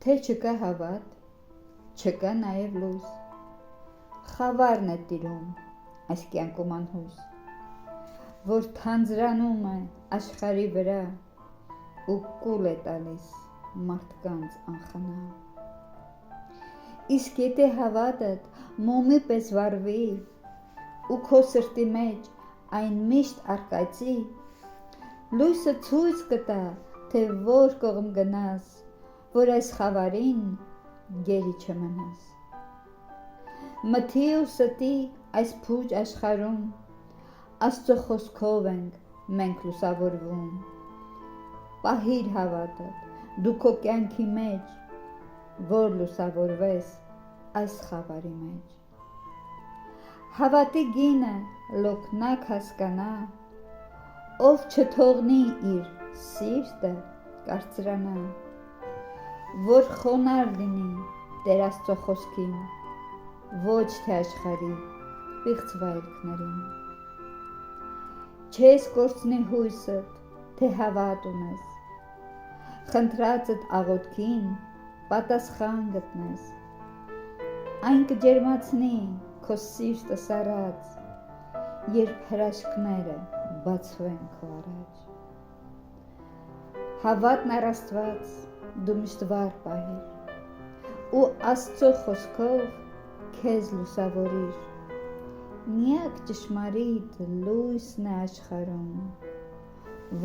Թե չկա հավատ, չկա նաև լույս, խավարն է տիրում այս կյանքում անհույս, որ թանձրանում է աշխարհի վրա ու կուլ է տալիս մարդկանց անխնա։ Իսկ եթե հավատդ մոմի պես վառվի ու քո սրտի մեջ այն միշտ առկայծի, լույսը ցույց կտա, թե որ կողմ գնաս, որ այս խավարին գերի չմնաս։ Մթի ու ստի այս փուչ աշխարհում Աստծո խոսքով ենք մենք լուսավորվում։ Պահիր հավատդ դու քո կյանքի մեջ, որ լուսավորվես այս խավարի մեջ։ Հավատի գինը լոկնակ հասկանա, ով չթողնի իր սիրտը կարծրանա, որ խոնարհ լինի Տեր Աստծո խոսքին, ոչ թե աշխարհի պիղծ վայելքներին։ Չես կորցնի հույսդ, թե հավատ ունես, խնդրածդ աղոթքին պատասխան գտնես, այն կջերմացնի քո սիրտը սառած, երբ հրաշքները բացվեն քո առաջ։ Հավատն առ Աստված դու միշտ վառ պահիր ու Աստծո խոսքով քեզ լուսավորիր։ Միակ ճշմարիտ լույսն է աշխարհում,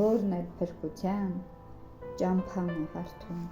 որն էլ փրկության ճամփան է հարթում։